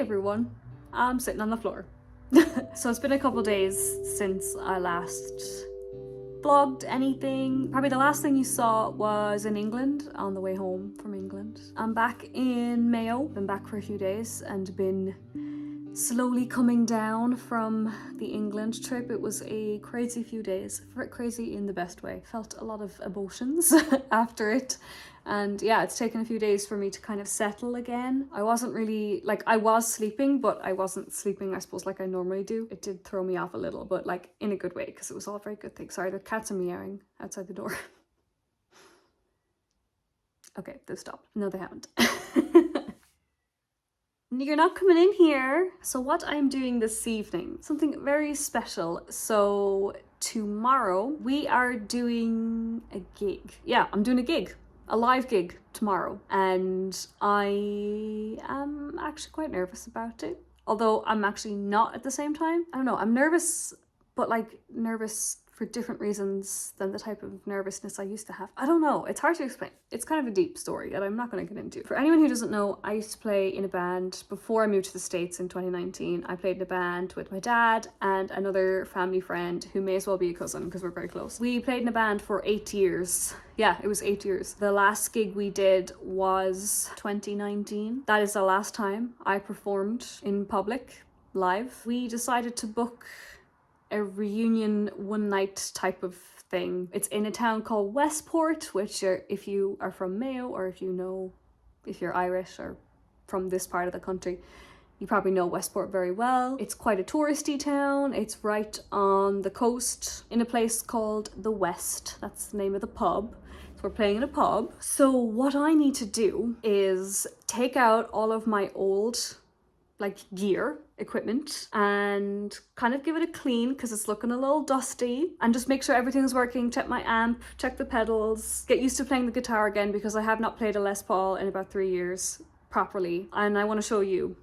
everyone, I'm sitting on the floor. So it's been a couple days since I last vlogged anything. Probably the last thing you saw was in England, on the way home from England. I'm back in Mayo, been back for a few days and been slowly coming down from the England trip. It was a crazy few days, crazy in the best way. Felt a lot of emotions after it. And yeah, it's taken a few days for me to kind of settle again. I wasn't really, like, I was sleeping, but I wasn't sleeping, I suppose, like I normally do. It did throw me off a little, but like in a good way, because it was all very good things. Sorry, the cats are meowing outside the door. Okay, they've stopped. No, they haven't. You're not coming in here. So what I'm doing this evening, something very special. So tomorrow we are doing a gig. Yeah, I'm doing a gig. A live gig tomorrow, and I am actually quite nervous about it, although I'm actually not at the same time. I don't know, I'm nervous, but like nervous for different reasons than the type of nervousness I used to have. I don't know, it's hard to explain. It's kind of a deep story that I'm not going to get into. For anyone who doesn't know, I used to play in a band before I moved to the States in 2019. I played in a band with my dad and another family friend who may as well be a cousin because we're very close. We played in a band for 8 years. Yeah, it was 8 years. The last gig we did was 2019. That is the last time I performed in public, live. We decided to book a reunion one night type of thing. It's in a town called Westport, which if you are from Mayo, or if you're Irish or from this part of the country, you probably know Westport very well. It's quite a touristy town. It's right on the coast in a place called The West. That's the name of the pub. So we're playing in a pub. So what I need to do is take out all of my old gear, equipment, and kind of give it a clean because it's looking a little dusty, and just make sure everything's working, check my amp, check the pedals, get used to playing the guitar again because I have not played a Les Paul in about 3 years properly, and I want to show you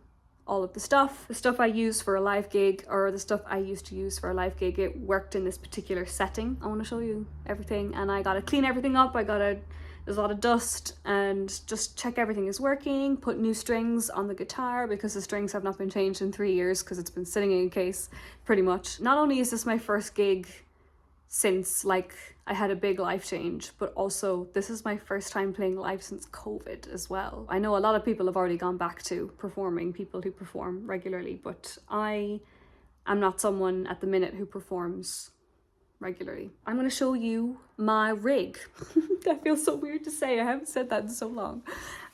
all of the stuff I use for a live gig, or the stuff I used to use for a live gig. It worked in this particular setting. I want to show you everything, and I gotta clean everything up. There's a lot of dust, and just check everything is working, put new strings on the guitar because the strings have not been changed in 3 years because it's been sitting in a case pretty much. Not only is this my first gig since I had a big life change, but also this is my first time playing live since COVID as well. I know a lot of people have already gone back to performing, people who perform regularly, but I am not someone at the minute who performs regularly. I'm going to show you my rig. That feels so weird to say. I haven't said that in so long.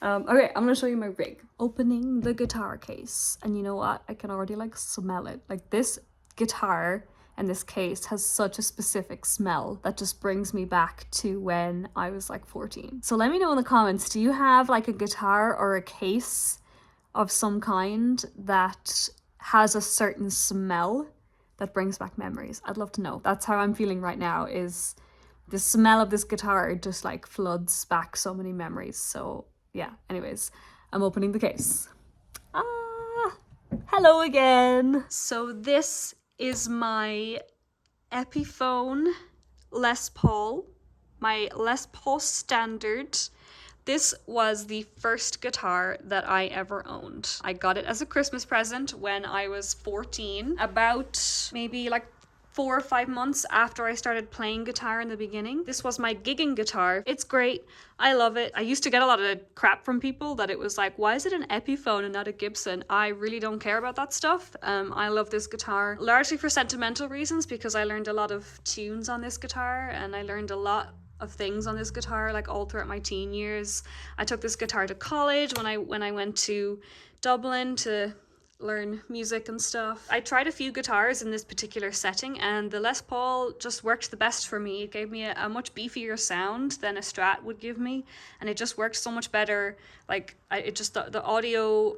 Okay, I'm going to show you my rig. Opening the guitar case, and you know what? I can already smell it. This guitar and this case has such a specific smell that just brings me back to when I was 14. So let me know in the comments, do you have a guitar or a case of some kind that has a certain smell that brings back memories? I'd love to know. That's how I'm feeling right now, is the smell of this guitar just floods back so many memories. So yeah, anyways, I'm opening the case. Hello again. So this is my Epiphone Les Paul, my Les Paul Standard. This was the first guitar that I ever owned. I got it as a Christmas present when I was 14, about maybe 4 or 5 months after I started playing guitar in the beginning. This was my gigging guitar. It's great. I love it. I used to get a lot of crap from people that it was why is it an Epiphone and not a Gibson? I really don't care about that stuff. I love this guitar largely for sentimental reasons because I learned a lot of tunes on this guitar, and I learned a lot of things on this guitar all throughout my teen years. I took this guitar to college when I went to Dublin to learn music and stuff. I tried a few guitars in this particular setting, and the Les Paul just worked the best for me. It gave me a much beefier sound than a Strat would give me, and it just worked so much better. The audio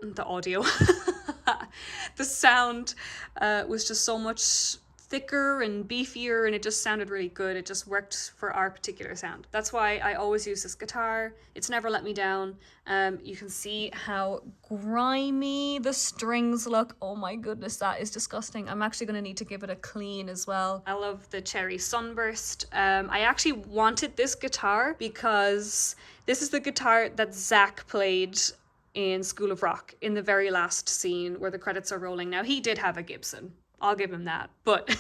the sound was just so much thicker and beefier, and it just sounded really good. It just worked for our particular sound. That's why I always use this guitar. It's never let me down. You can see how grimy the strings look. Oh my goodness, that is disgusting. I'm actually gonna need to give it a clean as well. I love the cherry sunburst. I actually wanted this guitar because this is the guitar that Zach played in School of Rock in the very last scene where the credits are rolling. Now, he did have a Gibson. I'll give him that. But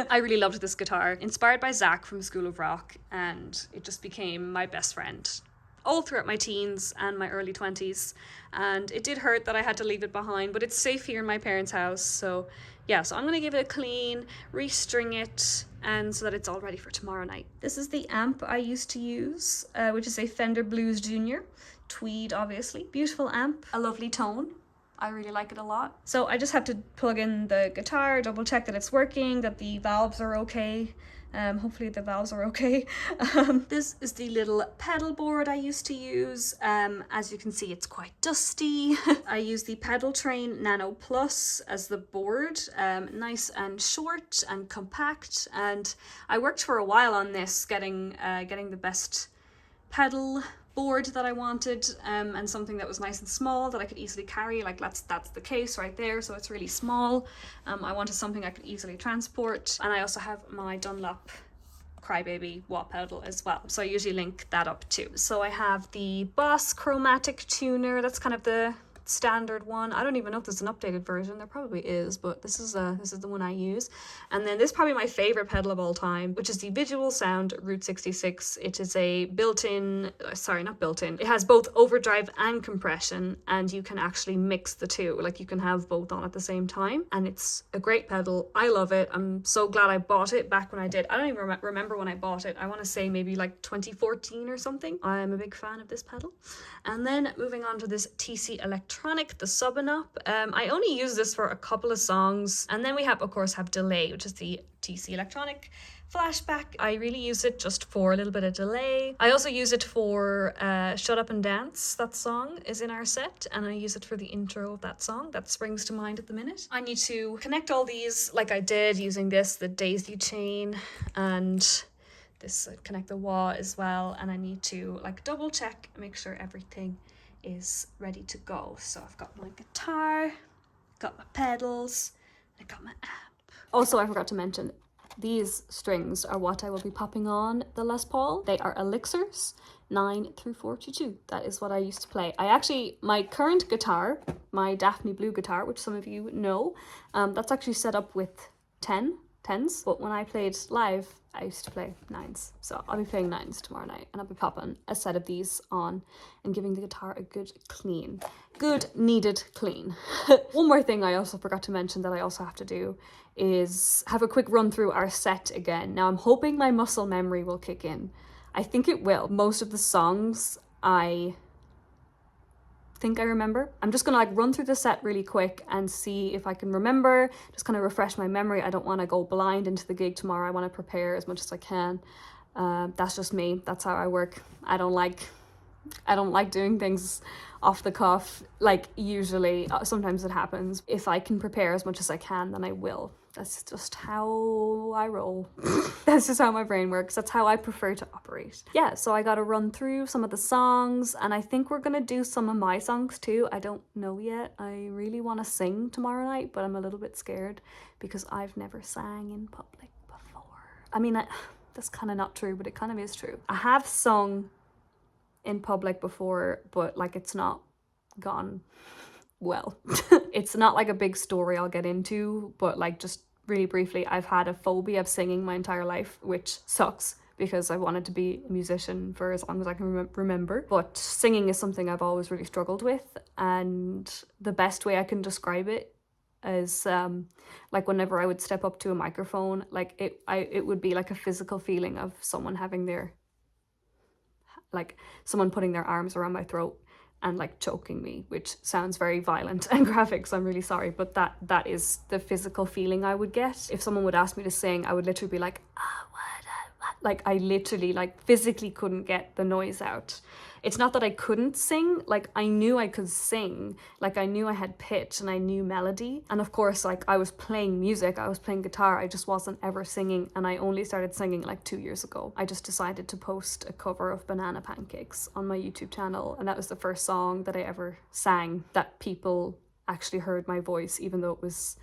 I really loved this guitar. Inspired by Zach from School of Rock, and it just became my best friend all throughout my teens and my early 20s. And it did hurt that I had to leave it behind, but it's safe here in my parents' house. So yeah, so I'm going to give it a clean, restring it, and so that it's all ready for tomorrow night. This is the amp I used to use, which is a Fender Blues Junior. Tweed, obviously. Beautiful amp, a lovely tone. I really like it a lot. So I just have to plug in the guitar, double check that it's working, that the valves are okay. Hopefully the valves are okay. This is the little pedal board I used to use. As you can see, it's quite dusty. I use the Pedal Train Nano Plus as the board. Nice and short and compact. And I worked for a while on this, getting the best pedal board that I wanted, and something that was nice and small that I could easily carry. Like that's the case right there, so it's really small. I wanted something I could easily transport, and I also have my Dunlop Crybaby wah pedal as well, so I usually link that up too. So I have the Boss Chromatic Tuner. That's kind of the standard one. I don't even know if there's an updated version. There probably is, but this is the one I use. And then this is probably my favorite pedal of all time, which is the Visual Sound Route 66. It is a built-in, sorry, not built-in. It has both overdrive and compression, and you can actually mix the two. Like you can have both on at the same time, and it's a great pedal. I love it. I'm so glad I bought it back when I did. I don't even remember when I bought it. I want to say maybe like 2014 or something. I'm a big fan of this pedal. And then moving on to this TC Electronic, the Sub-and-Up. I only use this for a couple of songs. And then we have, of course, Delay, which is the TC Electronic Flashback. I really use it just for a little bit of delay. I also use it for Shut Up and Dance. That song is in our set, and I use it for the intro of that song. That springs to mind at the minute. I need to connect all these like I did using this, the daisy chain, and this connect the wah as well, and I need to like double check, make sure everything is ready to go. So I've got my guitar, got my pedals, I got my app. Also, I forgot to mention, these strings are what I will be popping on the Les Paul. They are Elixirs 9 through 42. That is what I used to play. My current guitar, my Daphne Blue guitar, which some of you know, that's actually set up with 10s, but when I played live, I used to play 9s. So I'll be playing 9s tomorrow night, and I'll be popping a set of these on and giving the guitar a good needed clean. One more thing I also forgot to mention that I also have to do is have a quick run through our set again. Now I'm hoping my muscle memory will kick in. I think it will. Most of the songs I think I remember. I'm just gonna like run through the set really quick and see if I can remember, just kind of refresh my memory. I don't want to go blind into the gig tomorrow. I want to prepare as much as I can. That's just me. That's how I work. I don't like doing things off the cuff. Like usually, sometimes it happens. If I can prepare as much as I can, then I will. That's just how I roll. That's just how my brain works. That's how I prefer to operate. Yeah, so I got to run through some of the songs, and I think we're going to do some of my songs too. I don't know yet. I really want to sing tomorrow night, but I'm a little bit scared because I've never sang in public before. I mean, that's kind of not true, but it kind of is true. I have sung in public before, but like it's not gone well. It's not like a big story I'll get into, but like just really briefly, I've had a phobia of singing my entire life, which sucks because I wanted to be a musician for as long as I can remember. But singing is something I've always really struggled with, and the best way I can describe it is like whenever I would step up to a microphone, like it would be like a physical feeling of someone putting their arms around my throat and like choking me, which sounds very violent and graphic, so I'm really sorry, but that is the physical feeling I would get. If someone would ask me to sing, I would literally be like, like I literally like physically couldn't get the noise out. It's not that I couldn't sing, like I knew I could sing, like I knew I had pitch and I knew melody. And of course, like I was playing music, I was playing guitar, I just wasn't ever singing. And I only started singing like 2 years ago. I just decided to post a cover of Banana Pancakes on my YouTube channel. And that was the first song that I ever sang that people actually heard my voice, even though it was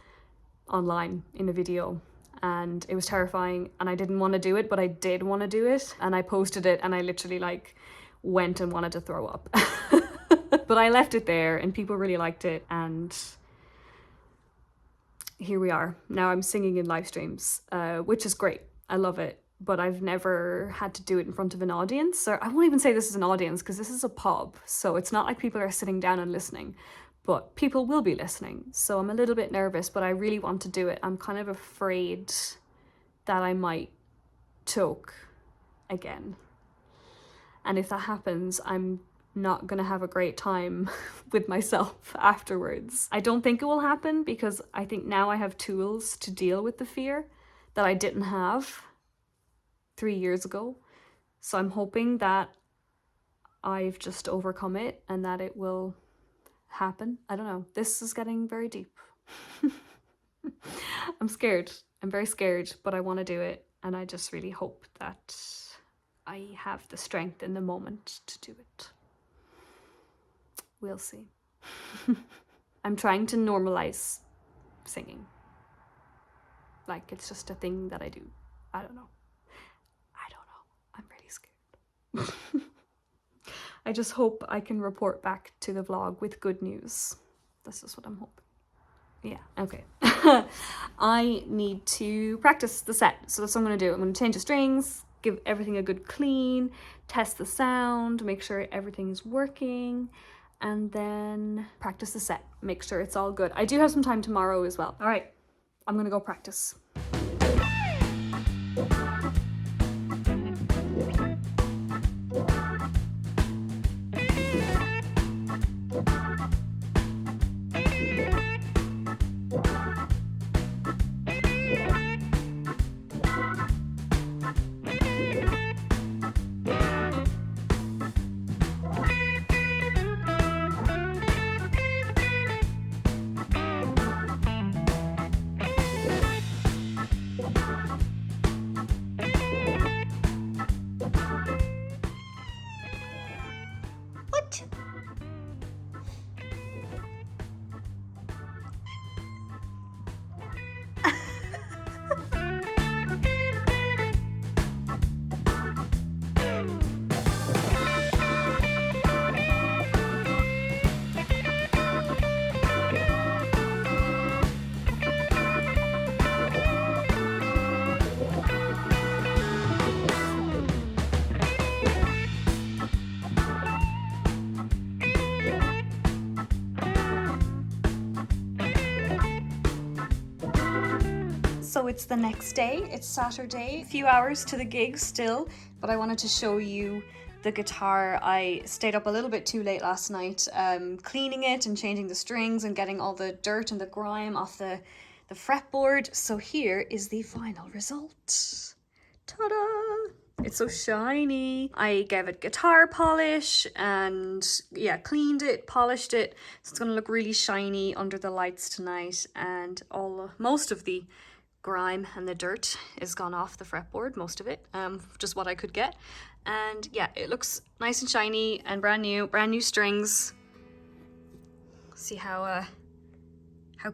online in a video. And it was terrifying and I didn't want to do it, but I did want to do it. And I posted it and I literally like went and wanted to throw up. But I left it there and people really liked it, and here we are. Now I'm singing in live streams, which is great. I love it. But I've never had to do it in front of an audience. Or I won't even say this is an audience because this is a pub. So it's not like people are sitting down and listening, but people will be listening. So I'm a little bit nervous, but I really want to do it. I'm kind of afraid that I might choke again. And if that happens, I'm not gonna have a great time with myself afterwards. I don't think it will happen because I think now I have tools to deal with the fear that I didn't have 3 years ago. So I'm hoping that I've just overcome it and that it will happen. I don't know. This is getting very deep. I'm scared. I'm very scared, but I want to do it. And I just really hope that I have the strength in the moment to do it. We'll see. I'm trying to normalize singing. Like it's just a thing that I do. I don't know. I'm really scared. I just hope I can report back to the vlog with good news. This is what I'm hoping. Yeah, okay. I need to practice the set. So that's what I'm going to do. I'm going to change the strings, give everything a good clean, test the sound, make sure everything is working, and then practice the set. Make sure it's all good. I do have some time tomorrow as well. All right, I'm going to go practice. So it's the next day, it's Saturday, a few hours to the gig still, but I wanted to show you the guitar. I stayed up a little bit too late last night, cleaning it and changing the strings and getting all the dirt and the grime off the fretboard. So here is the final result. Ta-da! It's so shiny. I gave it guitar polish and yeah, cleaned it, polished it. So it's gonna look really shiny under the lights tonight, and most of the grime and the dirt is gone off the fretboard, most of it, just what I could get. And yeah, it looks nice and shiny and brand new strings. See how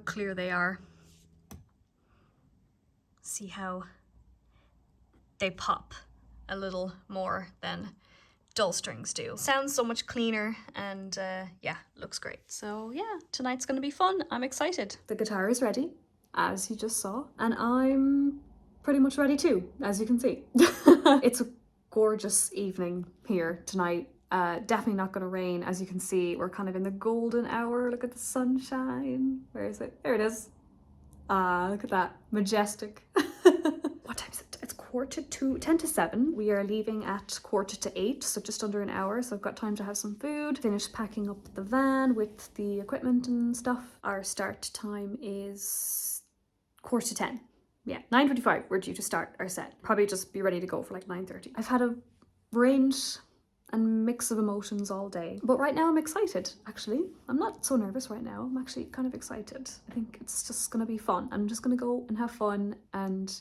clear they are. See how they pop a little more than dull strings do. Sounds so much cleaner, and yeah, looks great. So yeah, tonight's gonna be fun. I'm excited. The guitar is ready, as you just saw, and I'm pretty much ready too, as you can see. It's a gorgeous evening here tonight. Definitely not gonna rain. As you can see, we're kind of in the golden hour. Look at the sunshine. Where is it? There it is. Look at that, majestic. What time is it? It's 10 to 7. We are leaving at 7:45, so just under an hour. So I've got time to have some food, finish packing up the van with the equipment and stuff. Our start time is 9:45. Yeah, 9:25 we're due to start our set. Probably just be ready to go for like 9:30. I've had a range and mix of emotions all day, but right now I'm excited. Actually, I'm not so nervous right now. I'm actually kind of excited. I think it's just gonna be fun. I'm just gonna go and have fun and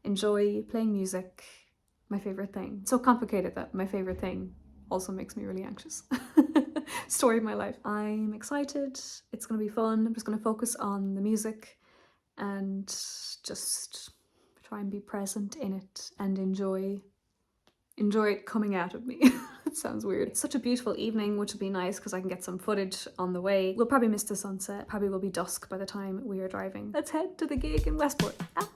enjoy playing music, my favorite thing. So complicated that my favorite thing also makes me really anxious. Story of my life. I'm excited. It's gonna be fun. I'm just gonna focus on the music and just try and be present in it and enjoy it coming out of me. That sounds weird. It's such a beautiful evening, which will be nice because I can get some footage on the way. We'll probably miss the sunset. Probably will be dusk by the time we are driving. Let's head to the gig in Westport. Ah.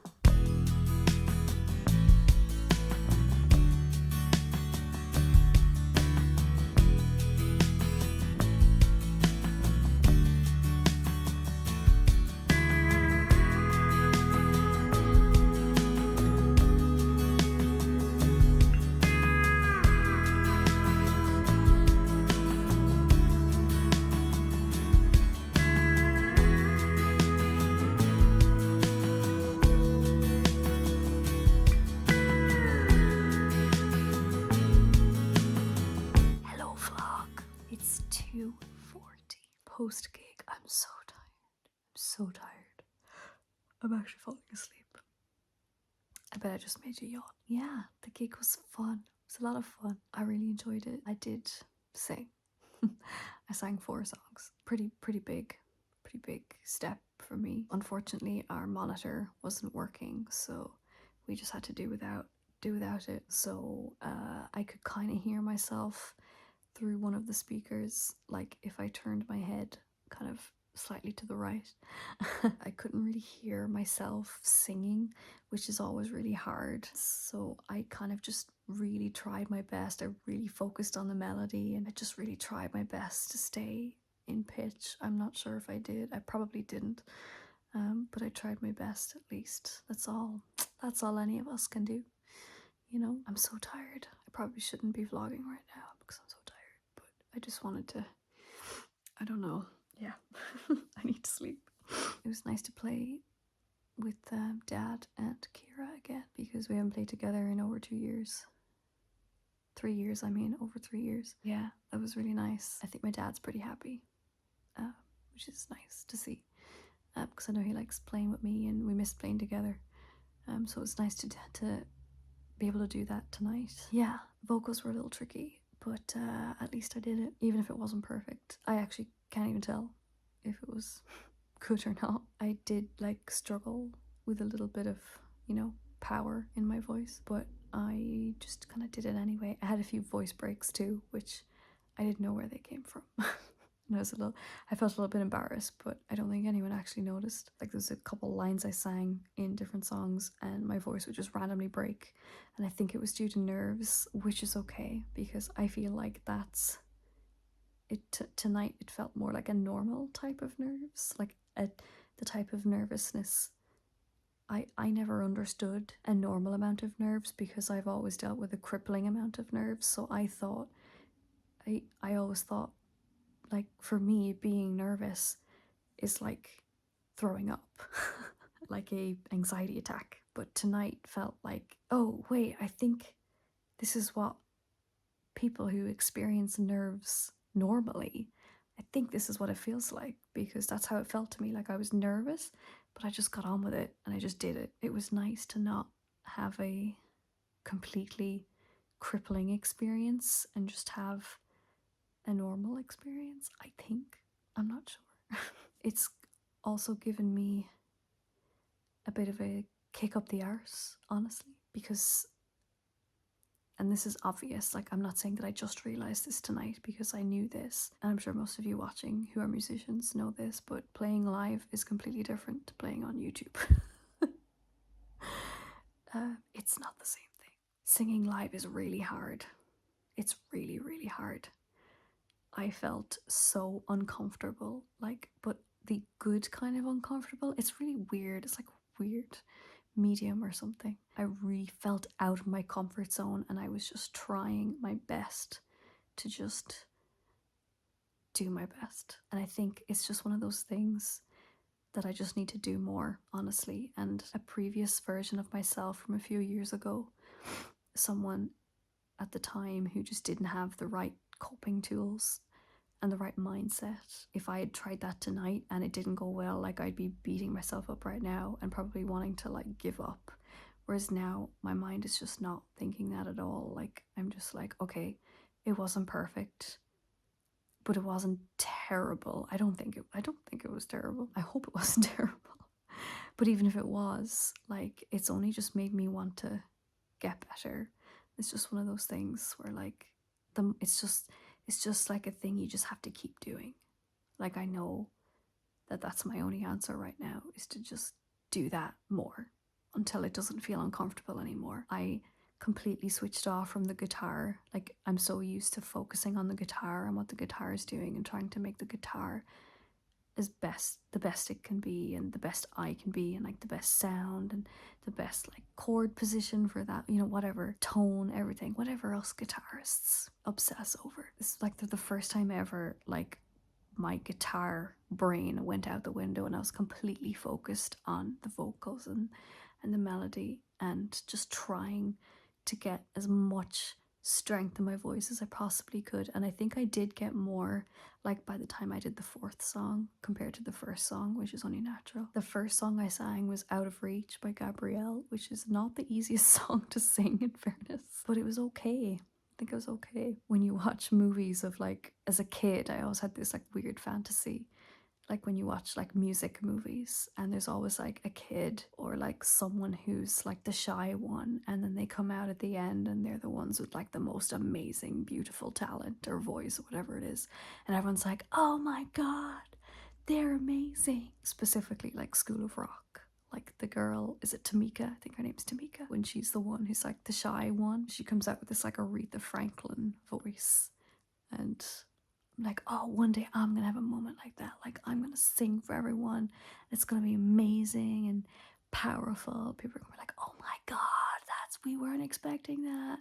Hello vlog. It's 2:40 post gig. I'm so tired. I'm so tired. I'm actually falling asleep. I bet I just made you yawn. Yeah, the gig was fun. It was a lot of fun. I really enjoyed it. I did sing. I sang 4 songs. Pretty big step for me. Unfortunately, our monitor wasn't working, so we just had to do without it. So I could kind of hear myself through one of the speakers, like if I turned my head kind of slightly to the right. I couldn't really hear myself singing, which is always really hard. So I kind of just really tried my best. I really focused on the melody and I just really tried my best to stay in pitch. I'm not sure if I did. I probably didn't. But I tried my best at least. That's all any of us can do. You know, I'm so tired. I probably shouldn't be vlogging right now because I'm so tired, but I just wanted to, I don't know. Yeah, I need to sleep. It was nice to play with Dad and Kira again because we haven't played together in over 2 years. 3 years, I mean, over 3 years. Yeah, that was really nice. I think my dad's pretty happy, which is nice to see because I know he likes playing with me and we missed playing together. So it's nice to be able to do that tonight. Yeah, vocals were a little tricky, but at least I did it, even if it wasn't perfect. I actually can't even tell if it was good or not. I did like struggle with a little bit of, you know, power in my voice, but I just kind of did it anyway. I had a few voice breaks too, which I didn't know where they came from. And I felt a little bit embarrassed, but I don't think anyone actually noticed. Like there's a couple lines I sang in different songs and my voice would just randomly break. And I think it was due to nerves, which is okay because I feel like that's it. Tonight it felt more like a normal type of nerves, like the type of nervousness I never understood a normal amount of nerves because I've always dealt with a crippling amount of nerves. So I always thought, like, for me, being nervous is like throwing up, like a anxiety attack. But tonight felt like, oh wait, I think this is what people who experience nerves normally, I think this is what it feels like, because that's how it felt to me. Like I was nervous, but I just got on with it and I just did it. It was nice to not have a completely crippling experience and just have a normal experience, I think. I'm not sure. It's also given me a bit of a kick up the arse, honestly, because, and this is obvious, like I'm not saying that I just realised this tonight because I knew this, and I'm sure most of you watching who are musicians know this, but playing live is completely different to playing on YouTube. It's not the same thing. Singing live is really hard. It's really, really hard. I felt so uncomfortable, like, but the good kind of uncomfortable. It's really weird. It's like weird medium or something. I really felt out of my comfort zone and I was just trying my best to just do my best. And I think it's just one of those things that I just need to do more, honestly. And a previous version of myself from a few years ago, someone at the time who just didn't have the right coping tools and the right mindset. If I had tried that tonight and it didn't go well, like I'd be beating myself up right now and probably wanting to like give up. Whereas now my mind is just not thinking that at all. Like I'm just like, okay, it wasn't perfect, but it wasn't terrible. I don't think it was terrible. I hope it wasn't terrible. But even if it was, like, it's only just made me want to get better. It's just one of those things where like it's just like a thing you just have to keep doing. Like, I know that that's my only answer right now, is to just do that more until it doesn't feel uncomfortable anymore. I completely switched off from the guitar. Like, I'm so used to focusing on the guitar and what the guitar is doing and trying to make the guitar the best it can be, and the best I can be, and like the best sound and the best like chord position for that, you know, whatever tone, everything, whatever else guitarists obsess over. It's like the first time ever, like, my guitar brain went out the window and I was completely focused on the vocals and the melody, and just trying to get as much strength in my voice as I possibly could. And I think I did get more, like, by the time I did the fourth song compared to the first song, which is only natural. The first song I sang was Out of Reach by Gabrielle, which is not the easiest song to sing, in fairness, but it was okay. I think it was okay. When you watch movies of, like, as a kid, I always had this like weird fantasy, like when you watch like music movies and there's always like a kid or like someone who's like the shy one, and then they come out at the end and they're the ones with like the most amazing beautiful talent or voice or whatever it is, and everyone's like, oh my god, they're amazing. Specifically like School of Rock, like the girl, is it Tamika? I think her name's Tamika. When she's the one who's like the shy one, she comes out with this like Aretha Franklin voice, and I'm like, oh, one day I'm gonna have a moment like that. Like, I'm gonna sing for everyone. It's gonna be amazing and powerful. People are gonna be like, oh my god, we weren't expecting that.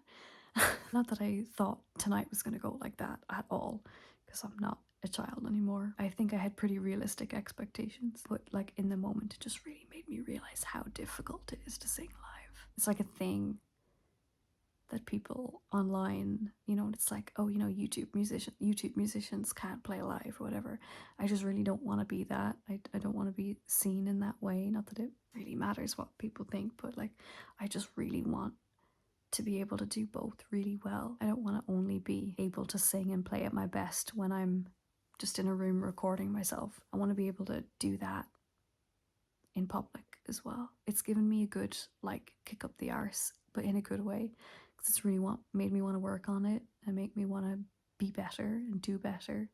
Not that I thought tonight was gonna go like that at all, because I'm not a child anymore. I think I had pretty realistic expectations, but like in the moment, it just really made me realize how difficult it is to sing live. It's like a thing that people online, you know, it's like, oh, you know, YouTube musicians can't play live or whatever. I just really don't want to be that. I don't want to be seen in that way. Not that it really matters what people think, but like, I just really want to be able to do both really well. I don't want to only be able to sing and play at my best when I'm just in a room recording myself. I want to be able to do that in public as well. It's given me a good like kick up the arse, but in a good way, because it's really made me want to work on it and make me want to be better and do better,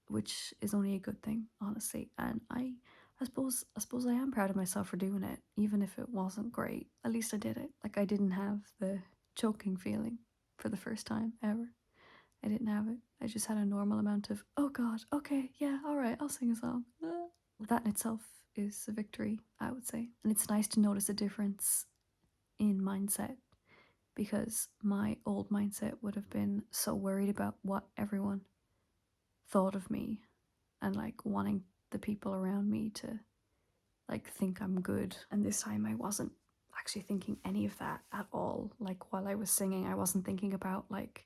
which is only a good thing, honestly. And I suppose I am proud of myself for doing it, even if it wasn't great. At least I did it. Like, I didn't have the choking feeling for the first time ever. I didn't have it. I just had a normal amount of, oh god, okay, yeah, all right, I'll sing a song. That in itself is a victory, I would say. And it's nice to notice a difference in mindset, because my old mindset would have been so worried about what everyone thought of me, and like wanting the people around me to like think I'm good. And this time I wasn't actually thinking any of that at all. Like, while I was singing, I wasn't thinking about like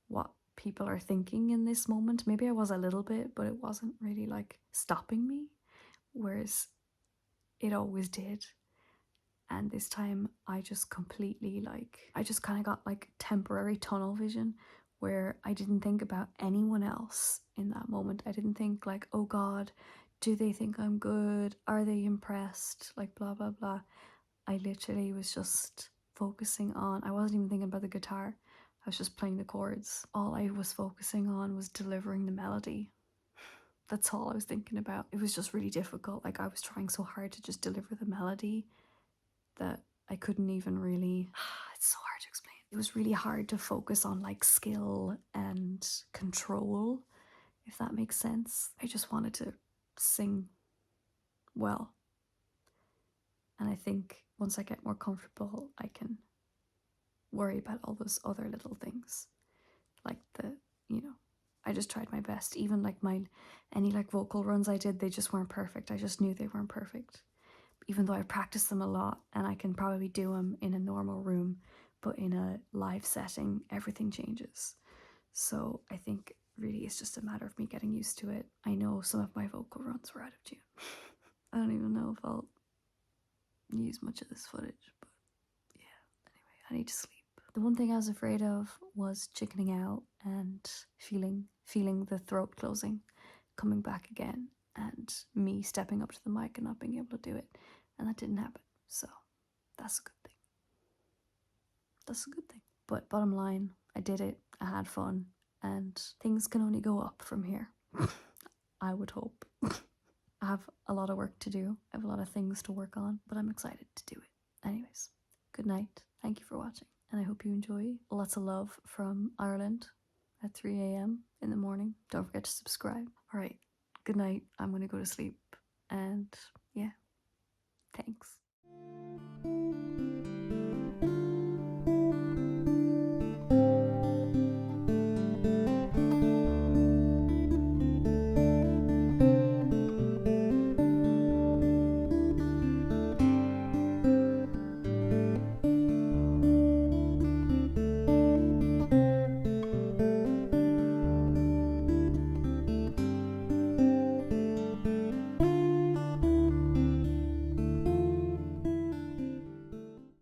what people are thinking in this moment. Maybe I was a little bit, but it wasn't really like stopping me, whereas it always did. And this time I just completely I just kind of got like temporary tunnel vision, where I didn't think about anyone else in that moment. I didn't think like, oh god, do they think I'm good? Are they impressed? Like, blah blah blah. I literally was just focusing on, I wasn't even thinking about the guitar. I was just playing the chords. All I was focusing on was delivering the melody. That's all I was thinking about. It was just really difficult. Like, I was trying so hard to just deliver the melody that I couldn't even really, it's so hard to explain. It was really hard to focus on like skill and control, if that makes sense. I just wanted to sing well. And I think once I get more comfortable, I can worry about all those other little things. Like I just tried my best. Even like any like vocal runs I did, they just weren't perfect. I just knew they weren't perfect. Even though I practiced them a lot and I can probably do them in a normal room, but in a live setting, everything changes. So I think really it's just a matter of me getting used to it. I know some of my vocal runs were out of tune. I don't even know if I'll use much of this footage, but yeah, anyway, I need to sleep. The one thing I was afraid of was chickening out and feeling the throat closing, coming back again, and me stepping up to the mic and not being able to do it. And that didn't happen. So that's a good thing. That's a good thing. But bottom line, I did it, I had fun, and things can only go up from here. I would hope. I have a lot of work to do, I have a lot of things to work on, but I'm excited to do it. Anyways, good night, thank you for watching, and I hope you enjoy. Lots of love from Ireland at 3 a.m. in the morning. Don't forget to subscribe. Alright, good night, I'm gonna go to sleep, and yeah, thanks.